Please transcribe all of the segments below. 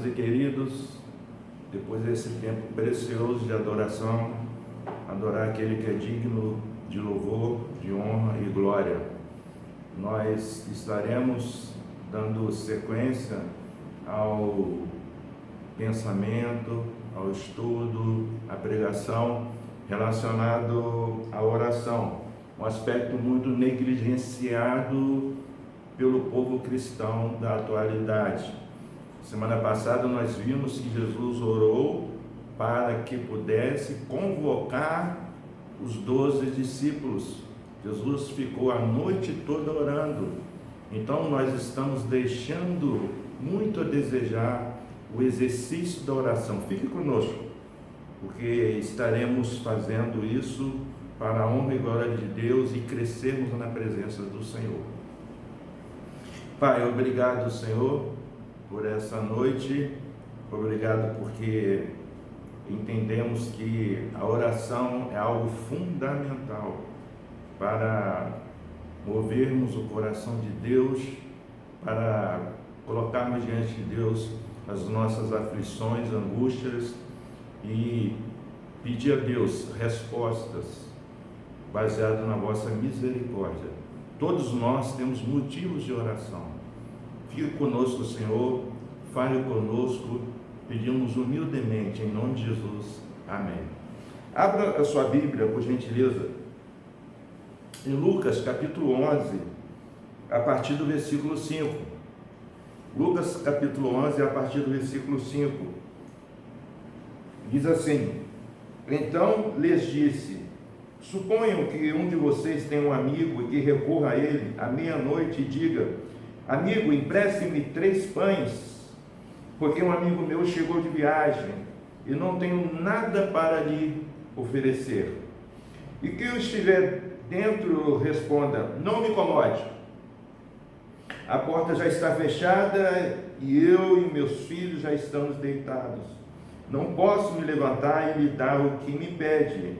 Amados e queridos, depois desse tempo precioso de adoração, adorar aquele que é digno de louvor, de honra e glória, nós estaremos dando sequência ao pensamento, ao estudo, à pregação relacionado à oração, um aspecto muito negligenciado pelo povo cristão da atualidade. Semana passada nós vimos que Jesus orou para que pudesse convocar os 12 discípulos. Jesus ficou a noite toda orando. Então nós estamos deixando muito a desejar o exercício da oração. Fique conosco, porque estaremos fazendo isso para a honra e glória de Deus e crescermos na presença do Senhor. Pai, obrigado, Senhor, por essa noite. Obrigado porque entendemos que a oração é algo fundamental para movermos o coração de Deus, para colocarmos diante de Deus as nossas aflições, angústias e pedir a Deus respostas baseadas na vossa misericórdia. Todos nós temos motivos de oração. Fique conosco, Senhor, fale conosco, pedimos humildemente, em nome de Jesus. Amém. Abra a sua Bíblia, por gentileza, em Lucas capítulo 11, a partir do versículo 5. Lucas capítulo 11, a partir do versículo 5. Diz assim: então lhes disse: suponham que um de vocês tenha um amigo e que recorra a ele à meia-noite e diga: amigo, empreste-me 3 pães, porque um amigo meu chegou de viagem e não tenho nada para lhe oferecer. E que eu estiver dentro responda: não me incomode, a porta já está fechada e eu e meus filhos já estamos deitados. Não posso me levantar e lhe dar o que me pede.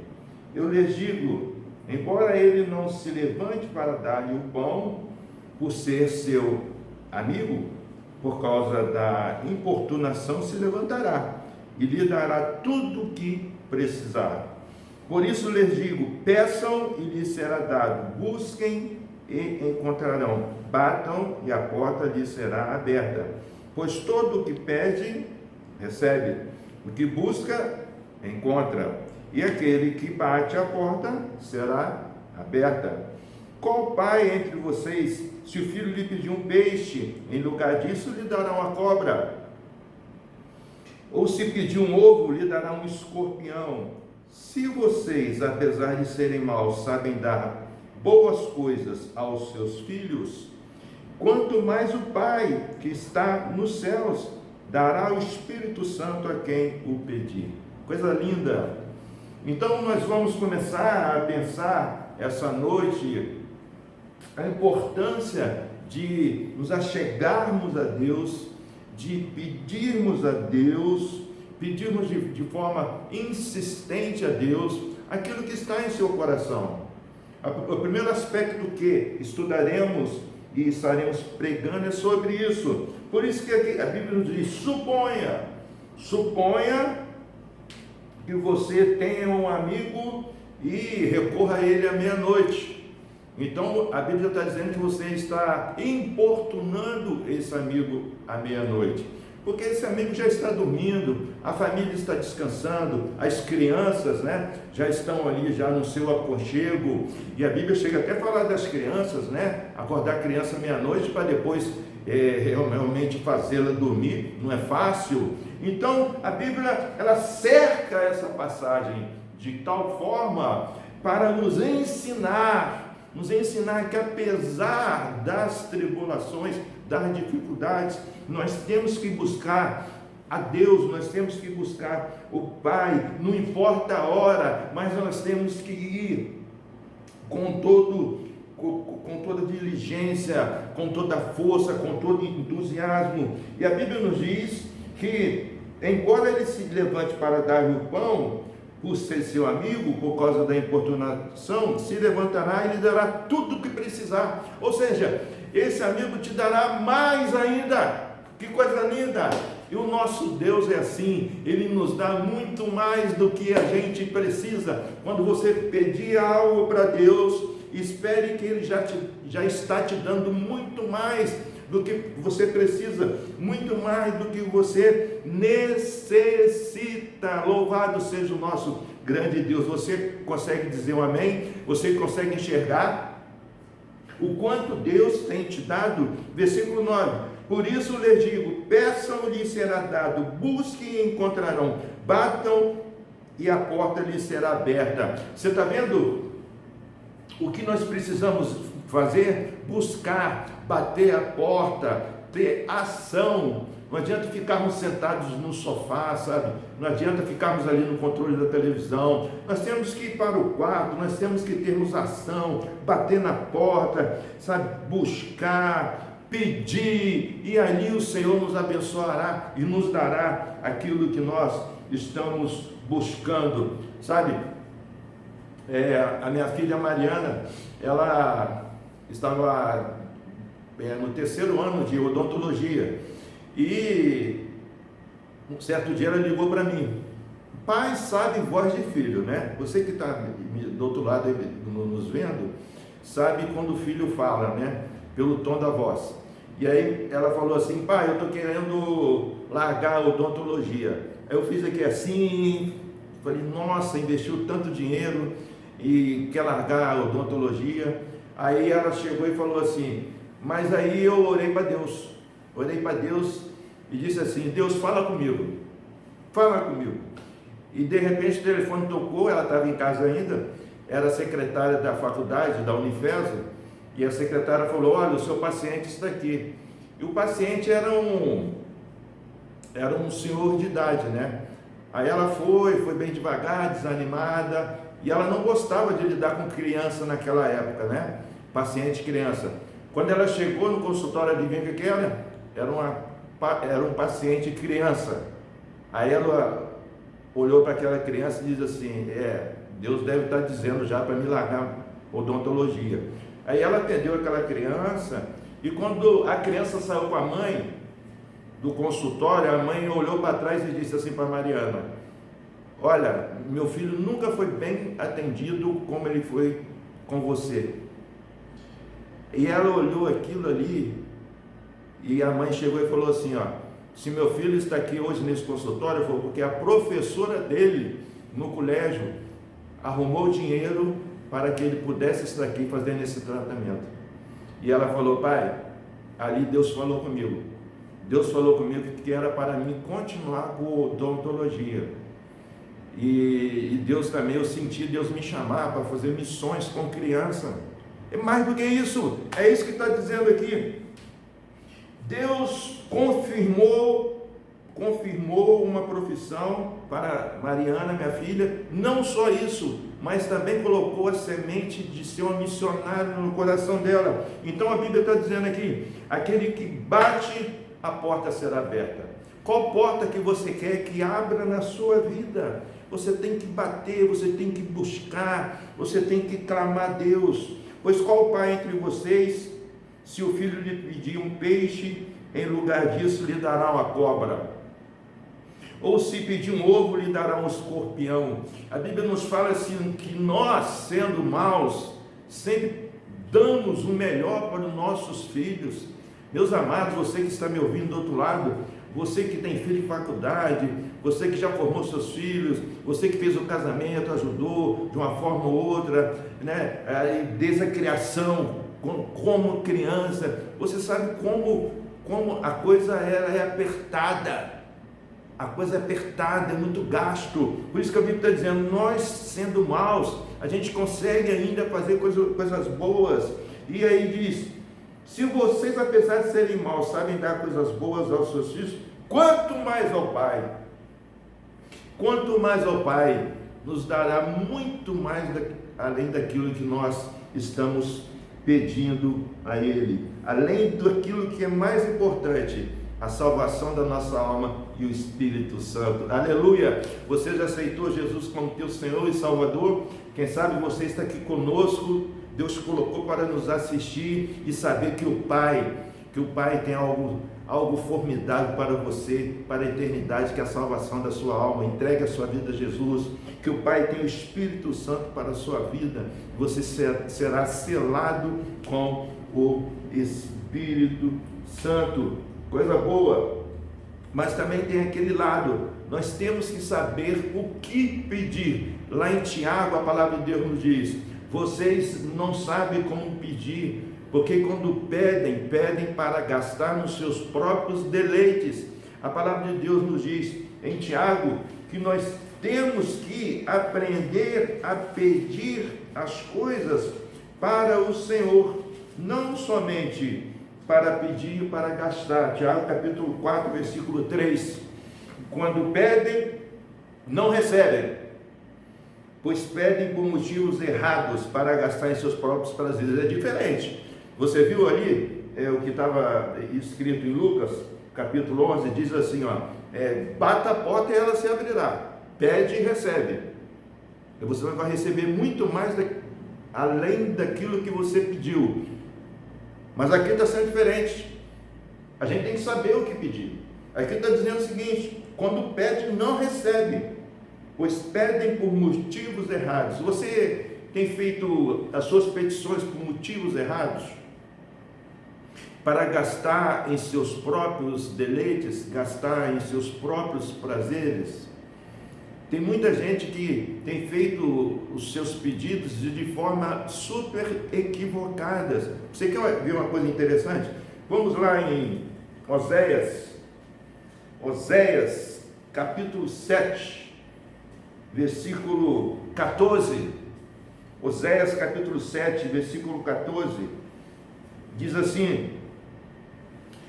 Eu lhes digo, embora ele não se levante para dar-lhe o pão, por ser seu amigo, por causa da importunação se levantará e lhe dará tudo o que precisar. Por isso lhes digo, peçam e lhes será dado, busquem e encontrarão, batam e a porta lhes será aberta. Pois todo o que pede, recebe, o que busca, encontra, e aquele que bate a porta será aberta. Qual pai entre vocês, se o filho lhe pedir um peixe, em lugar disso lhe dará uma cobra? Ou se pedir um ovo, lhe dará um escorpião? Se vocês, apesar de serem maus, sabem dar boas coisas aos seus filhos, quanto mais o Pai que está nos céus dará o Espírito Santo a quem o pedir. Coisa linda! Então nós vamos começar a pensar essa noite a importância de nos achegarmos a Deus, de pedirmos a Deus, pedirmos de forma insistente a Deus aquilo que está em seu coração. O primeiro aspecto que estudaremos e estaremos pregando é sobre isso. Por isso que aqui a Bíblia nos diz: suponha que você tenha um amigo e recorra a ele à meia-noite. Então a Bíblia está dizendo que você está importunando esse amigo à meia-noite, porque esse amigo já está dormindo, a família está descansando, as crianças, já estão ali já no seu aconchego, e a Bíblia chega até a falar das crianças, acordar a criança meia-noite para depois realmente fazê-la dormir, não é fácil. Então a Bíblia, ela cerca essa passagem de tal forma para nos ensinar que apesar das tribulações, das dificuldades, nós temos que buscar a Deus, nós temos que buscar o Pai, não importa a hora, mas nós temos que ir com toda diligência, com toda força, com todo entusiasmo. E a Bíblia nos diz que, embora ele se levante para dar-lhe o pão, por ser seu amigo, por causa da importunação, se levantará e lhe dará tudo o que precisar. Ou seja, esse amigo te dará mais ainda. Que coisa linda! E o nosso Deus é assim, Ele nos dá muito mais do que a gente precisa. Quando você pedir algo para Deus, espere que Ele já está te dando muito mais do que você precisa, muito mais do que você necessita. Louvado seja o nosso grande Deus. Você consegue dizer um amém? Você consegue enxergar o quanto Deus tem te dado? Versículo 9: por isso lhes digo, peçam e lhes será dado, busquem e encontrarão, batam e a porta lhes será aberta. Você está vendo o que nós precisamos fazer? Buscar, bater a porta, ter ação. Não adianta ficarmos sentados no sofá, sabe? Não adianta ficarmos ali no controle da televisão. Nós temos que ir para o quarto, nós temos que termos ação, bater na porta, sabe? Buscar, pedir, e ali o Senhor nos abençoará e nos dará aquilo que nós estamos buscando, sabe? A minha filha Mariana, ela estava no 3º ano de odontologia, e um certo dia ela ligou para mim. Pai sabe voz de filho, né? Você que está do outro lado nos vendo, sabe quando o filho fala, né? Pelo tom da voz. E aí ela falou assim: pai, eu estou querendo largar a odontologia. Aí eu fiz aqui assim, falei: nossa, investiu tanto dinheiro e quer largar a odontologia. Aí ela chegou e falou assim: mas aí eu orei para Deus e disse assim: Deus, fala comigo. E de repente o telefone tocou, ela estava em casa ainda, era secretária da faculdade, da Unifesa, e a secretária falou: olha, o seu paciente está aqui. E o paciente era um senhor de idade, né? Aí ela foi bem devagar, desanimada, e ela não gostava de lidar com criança naquela época, né? Paciente criança. Quando ela chegou no consultório, adivinha o que era? Era um paciente criança. Aí ela olhou para aquela criança e disse assim: Deus deve estar dizendo já para me largar odontologia. Aí ela atendeu aquela criança, e quando a criança saiu com a mãe do consultório, a mãe olhou para trás e disse assim para Mariana: olha, meu filho nunca foi bem atendido como ele foi com você. E ela olhou aquilo ali, e a mãe chegou e falou assim: ó, se meu filho está aqui hoje nesse consultório, foi porque a professora dele no colégio arrumou dinheiro para que ele pudesse estar aqui fazendo esse tratamento. E ela falou: pai, ali Deus falou comigo que era para mim continuar com odontologia. E Deus também, eu senti Deus me chamar para fazer missões com criança. É mais do que isso, é isso que está dizendo aqui. Deus confirmou uma profissão para Mariana, minha filha. Não só isso, mas também colocou a semente de ser uma missionária no coração dela. Então a Bíblia está dizendo aqui: aquele que bate, a porta será aberta. Qual porta que você quer que abra na sua vida? Você tem que bater, você tem que buscar, você tem que clamar a Deus. Pois qual pai entre vocês, se o filho lhe pedir um peixe, em lugar disso lhe dará uma cobra? Ou se pedir um ovo, lhe dará um escorpião? A Bíblia nos fala assim, que nós, sendo maus, sempre damos o melhor para os nossos filhos. Meus amados, você que está me ouvindo do outro lado, você que tem filho em faculdade, você que já formou seus filhos, você que fez o casamento, ajudou de uma forma ou outra, né? Desde a criação, como criança, você sabe como a coisa é apertada. A coisa é apertada, é muito gasto. Por isso que a Bíblia está dizendo: nós, sendo maus, a gente consegue ainda fazer coisas boas. E aí diz: se vocês, apesar de serem maus, sabem dar coisas boas aos seus filhos, quanto mais ao Pai nos dará muito mais além daquilo que nós estamos pedindo a Ele, além daquilo que é mais importante, a salvação da nossa alma e o Espírito Santo. Aleluia! Você já aceitou Jesus como teu Senhor e Salvador? Quem sabe você está aqui conosco, Deus colocou para nos assistir e saber que o Pai que o Pai tem algo formidável para você, para a eternidade, que é a salvação da sua alma. Entregue a sua vida a Jesus, que o Pai tem o Espírito Santo para a sua vida. Você será selado com o Espírito Santo. Coisa boa. Mas também tem aquele lado, nós temos que saber o que pedir. Lá em Tiago, a palavra de Deus nos diz: vocês não sabem como pedir, porque quando pedem para gastar nos seus próprios deleites. A palavra de Deus nos diz em Tiago que nós temos que aprender a pedir as coisas para o Senhor, não somente para pedir e para gastar. Tiago capítulo 4, versículo 3. Quando pedem, não recebem, pois pedem por motivos errados para gastar em seus próprios prazeres. É diferente. Você viu ali o que estava escrito em Lucas, capítulo 11, diz assim, bata a porta e ela se abrirá, pede e recebe. E você vai receber muito mais além daquilo que você pediu. Mas aqui está sendo diferente. A gente tem que saber o que pedir. Aqui está dizendo o seguinte: quando pede, não recebe, pois pedem por motivos errados. Você tem feito as suas petições por motivos errados? Para gastar em seus próprios deleites, gastar em seus próprios prazeres? Tem muita gente que tem feito os seus pedidos de forma super equivocada. Você quer ver uma coisa interessante? Vamos lá em Oséias capítulo 7, versículo 14. Oséias capítulo 7, versículo 14, diz assim: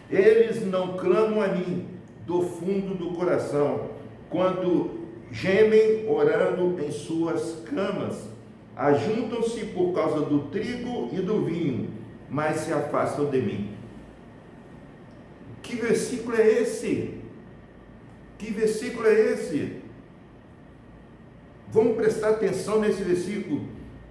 eles não clamam a mim do fundo do coração, quando gemem orando em suas camas, ajuntam-se por causa do trigo e do vinho, mas se afastam de mim. Que versículo é esse? Que versículo é esse? Vamos prestar atenção nesse versículo.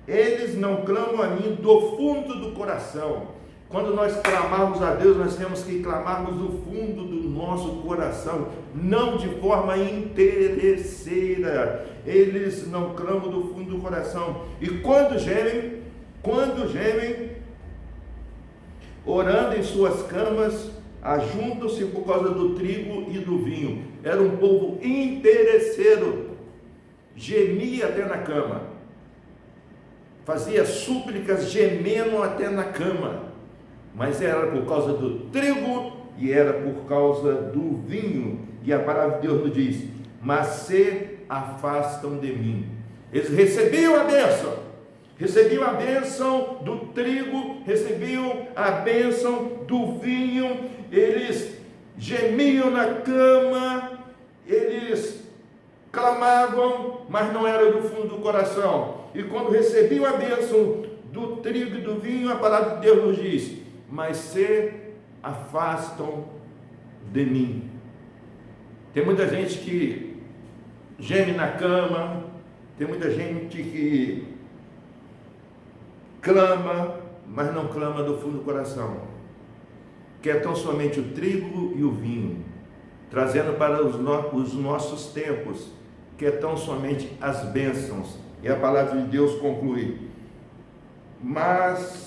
Eles não clamam a mim do fundo do coração. Quando nós clamarmos a Deus, nós temos que clamarmos do fundo do nosso coração, não de forma interesseira. Eles não clamam do fundo do coração. E quando gemem, orando em suas camas, ajuntam-se por causa do trigo e do vinho. Era um povo interesseiro, gemia até na cama, fazia súplicas gemendo até na cama, mas era por causa do trigo e era por causa do vinho. E a palavra de Deus nos diz: mas se afastam de mim. Eles recebiam a bênção do trigo, recebiam a bênção do vinho, eles gemiam na cama, eles clamavam, mas não era do fundo do coração. E quando recebiam a bênção do trigo e do vinho, a palavra de Deus nos diz: mas se afastam de mim. Tem muita gente que geme na cama, tem muita gente que clama, mas não clama do fundo do coração. Quer tão somente o trigo e o vinho, trazendo para os nossos tempos, quer tão somente as bênçãos. E a palavra de Deus conclui: mas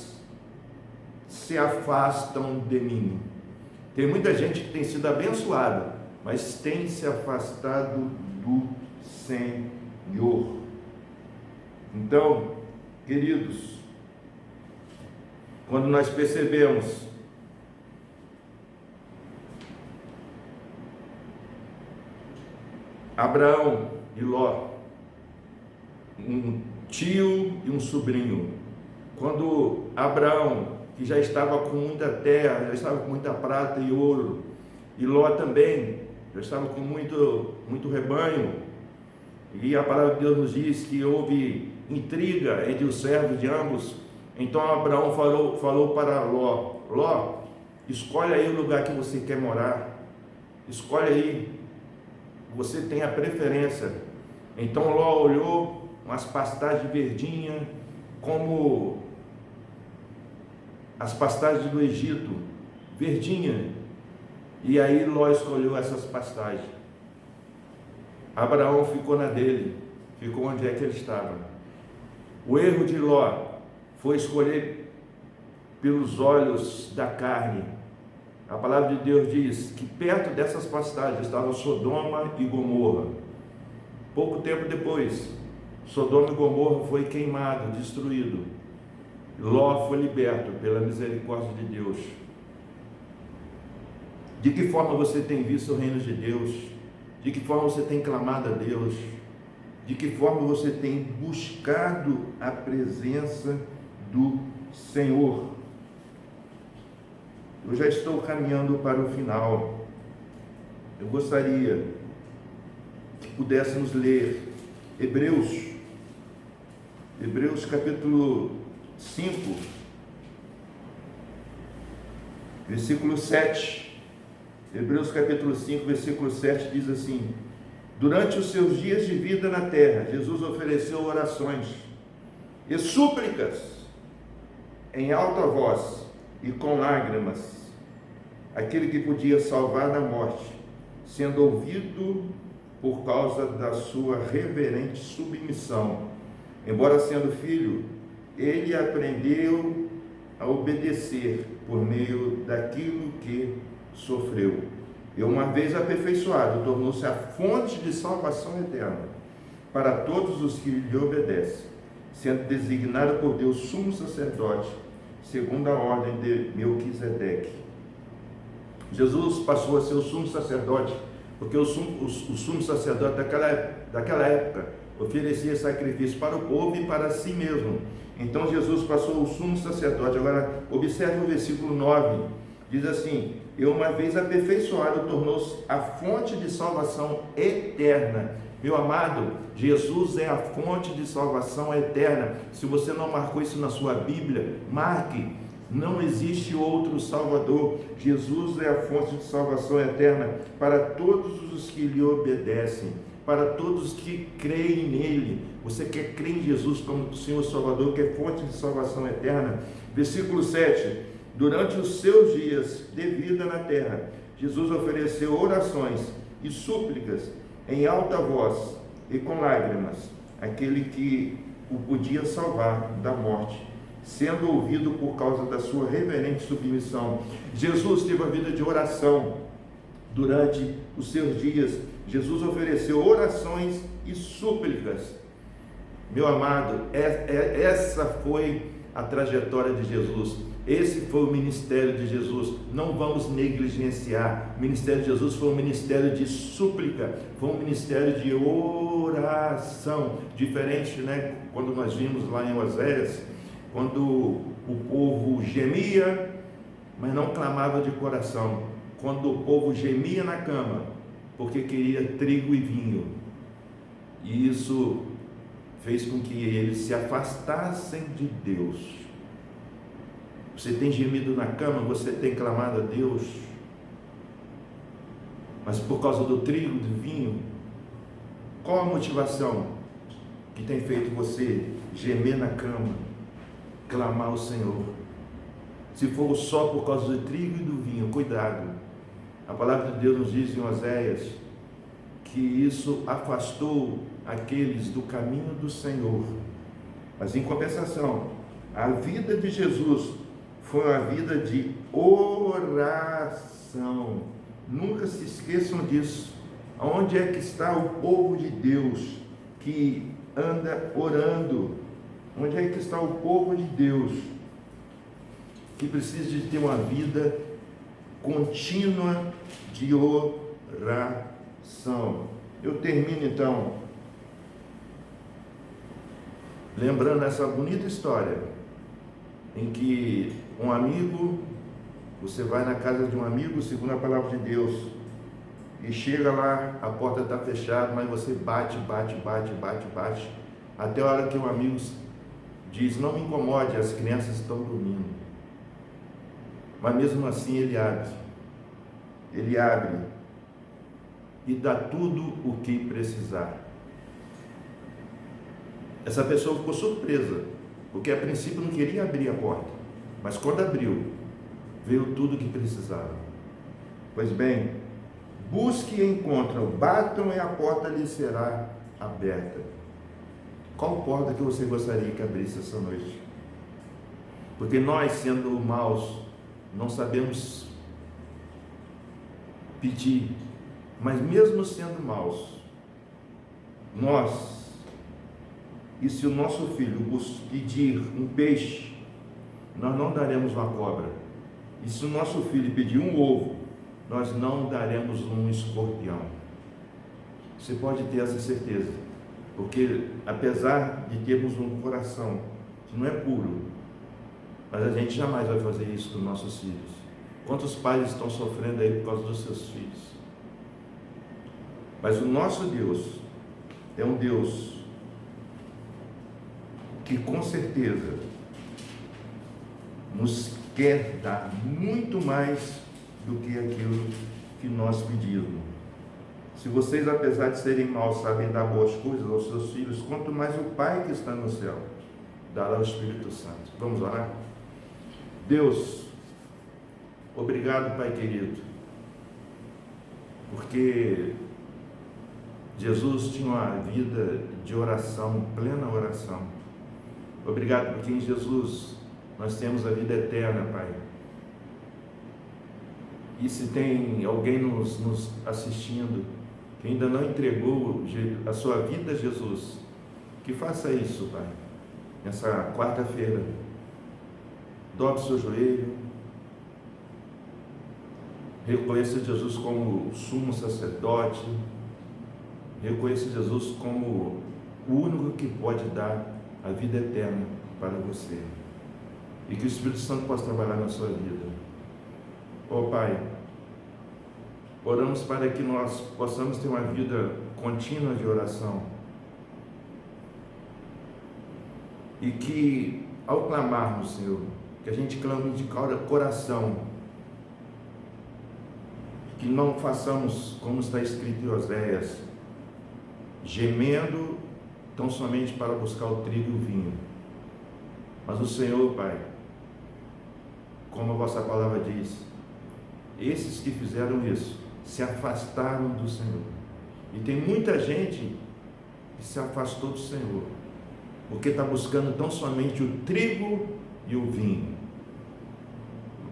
se afastam de mim. Tem muita gente que tem sido abençoada, mas tem se afastado do Senhor. Então, queridos, quando nós percebemos Abraão e Ló, um tio e um sobrinho, quando Abraão, que já estava com muita terra, já estava com muita prata e ouro, e Ló também, já estava com muito rebanho, e a palavra de Deus nos diz que houve intriga entre os servos de ambos. Então Abraão falou para Ló: Ló, escolhe aí o lugar que você quer morar, escolhe aí, você tem a preferência. Então Ló olhou umas pastagens verdinhas, como as pastagens do Egito, verdinha. E aí Ló escolheu essas pastagens. Abraão ficou na dele, ficou onde é que ele estava. O erro de Ló foi escolher pelos olhos da carne. A palavra de Deus diz que perto dessas pastagens estavam Sodoma e Gomorra. Pouco tempo depois, Sodoma e Gomorra foi queimado, destruído. Ló foi liberto pela misericórdia de Deus. De que forma você tem visto o reino de Deus? De que forma você tem clamado a Deus? De que forma você tem buscado a presença do Senhor? Eu já estou caminhando para o final. Eu gostaria que pudéssemos ler Hebreus capítulo 5, versículo 7. Hebreus capítulo 5, versículo 7 diz assim: durante os seus dias de vida na terra, Jesus ofereceu orações e súplicas em alta voz e com lágrimas, aquele que podia salvar da morte, sendo ouvido por causa da sua reverente submissão. Embora sendo filho, ele aprendeu a obedecer por meio daquilo que sofreu. E uma vez aperfeiçoado, tornou-se a fonte de salvação eterna para todos os que lhe obedecem, sendo designado por Deus sumo sacerdote, segundo a ordem de Melquisedeque. Jesus passou a ser o sumo sacerdote, porque o sumo sacerdote daquela época oferecia sacrifício para o povo e para si mesmo. Então Jesus passou o sumo sacerdote. Agora observe o versículo 9, diz assim: e uma vez aperfeiçoado, tornou-se a fonte de salvação eterna. Meu amado, Jesus é a fonte de salvação eterna. Se você não marcou isso na sua Bíblia, marque. Não existe outro Salvador. Jesus é a fonte de salvação eterna para todos os que lhe obedecem, para todos que creem nele. Você quer crer em Jesus como Senhor Salvador, que é fonte de salvação eterna? Versículo 7. Durante os seus dias de vida na terra, Jesus ofereceu orações e súplicas em alta voz e com lágrimas, aquele que o podia salvar da morte, sendo ouvido por causa da sua reverente submissão. Jesus teve a vida de oração durante os seus dias. Jesus ofereceu orações e súplicas. Meu amado, essa foi a trajetória de Jesus. Esse foi o ministério de Jesus. Não vamos negligenciar. O ministério de Jesus foi um ministério de súplica, foi um ministério de oração. Diferente, né? Quando nós vimos lá em Oséias, quando o povo gemia, mas não clamava de coração. Quando o povo gemia na cama, porque queria trigo e vinho. E isso fez com que eles se afastassem de Deus. Você tem gemido na cama, você tem clamado a Deus, mas por causa do trigo, do vinho, qual a motivação que tem feito você gemer na cama, clamar ao Senhor? Se for só por causa do trigo e do vinho, cuidado. A palavra de Deus nos diz em Oséias que isso afastou aqueles do caminho do Senhor. Mas em compensação, a vida de Jesus foi uma vida de oração. Nunca se esqueçam disso. Onde é que está o povo de Deus que anda orando? Onde é que está o povo de Deus que precisa de ter uma vida contínua de oração? Eu termino então lembrando essa bonita história em que um amigo, você vai na casa de um amigo, segundo a palavra de Deus, e chega lá, a porta está fechada, mas você bate, até a hora que um amigo diz: não me incomode, as crianças estão dormindo. Mas mesmo assim ele abre e dá tudo o que precisar. Essa pessoa ficou surpresa, porque a princípio não queria abrir a porta, mas quando abriu, veio tudo o que precisava. Pois bem, busque e encontre, batam e a porta lhe será aberta. Qual porta que você gostaria que abrisse essa noite? Porque nós, sendo maus, não sabemos pedir, mas mesmo sendo maus, e se o nosso filho pedir um peixe, nós não daremos uma cobra. E se o nosso filho pedir um ovo, nós não daremos um escorpião. Você pode ter essa certeza, porque apesar de termos um coração que não é puro, mas a gente jamais vai fazer isso com nossos filhos. Quantos pais estão sofrendo aí por causa dos seus filhos? Mas o nosso Deus é um Deus que com certeza nos quer dar muito mais do que aquilo que nós pedimos. Se vocês, apesar de serem maus, sabem dar boas coisas aos seus filhos, quanto mais o Pai que está no céu dará ao Espírito Santo. Vamos orar? Deus, obrigado, Pai querido, porque Jesus tinha uma vida de oração, plena oração. Obrigado porque em Jesus nós temos a vida eterna, Pai. E se tem alguém nos assistindo que ainda não entregou a sua vida a Jesus, que faça isso, Pai, nessa quarta-feira. Dobre seu joelho, reconheça Jesus como sumo sacerdote, reconheça Jesus como o único que pode dar a vida eterna para você. E que o Espírito Santo possa trabalhar na sua vida. Ó Pai, oramos para que nós possamos ter uma vida contínua de oração. E que, ao clamarmos, Senhor, que a gente clame de coração, que não façamos como está escrito em Oséias, gemendo tão somente para buscar o trigo e o vinho. Mas o Senhor, Pai, como a vossa palavra diz, esses que fizeram isso se afastaram do Senhor. E tem muita gente que se afastou do Senhor, porque está buscando tão somente o trigo e o vinho.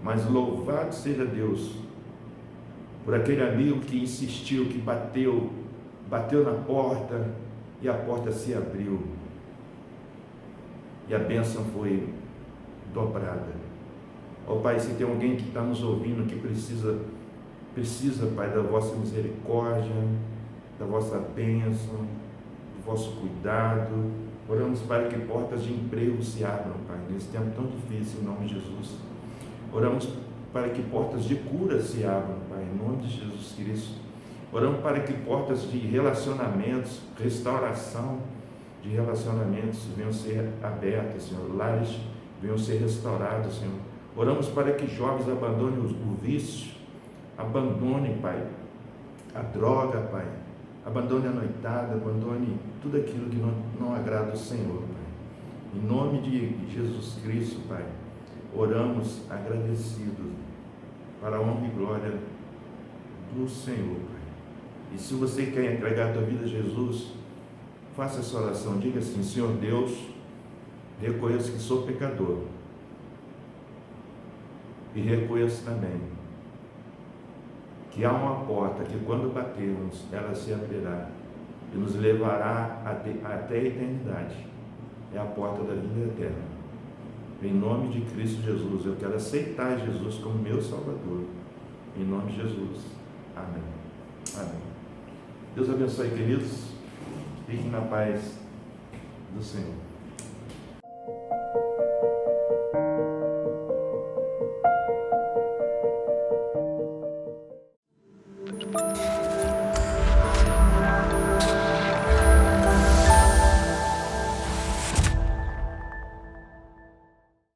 Mas louvado seja Deus por aquele amigo que insistiu, que bateu na porta e a porta se abriu e a bênção foi dobrada. Ó Pai, se tem alguém que está nos ouvindo que precisa, Pai, da vossa misericórdia, da vossa bênção, do vosso cuidado, oramos para que portas de emprego se abram, Pai, nesse tempo tão difícil, em nome de Jesus. Oramos para que portas de cura se abram, Pai, em nome de Jesus Cristo. Oramos para que portas de relacionamentos, restauração de relacionamentos venham ser abertas, Senhor. Lares venham ser restaurados, Senhor. Oramos para que jovens abandonem o vício, abandone, Pai, a droga, Pai. Abandone a noitada, abandone tudo aquilo que não agrada ao Senhor, Pai. Em nome de Jesus Cristo, Pai, oramos agradecidos para a honra e glória do Senhor, Pai. E se você quer entregar a tua vida a Jesus, faça essa oração, diga assim: Senhor Deus, reconheço que sou pecador e reconheço também que há uma porta que quando batermos, ela se abrirá e nos levará até a eternidade. É a porta da vida eterna. Em nome de Cristo Jesus, eu quero aceitar Jesus como meu Salvador. Em nome de Jesus. Amém. Amém. Deus abençoe, queridos. Fiquem na paz do Senhor.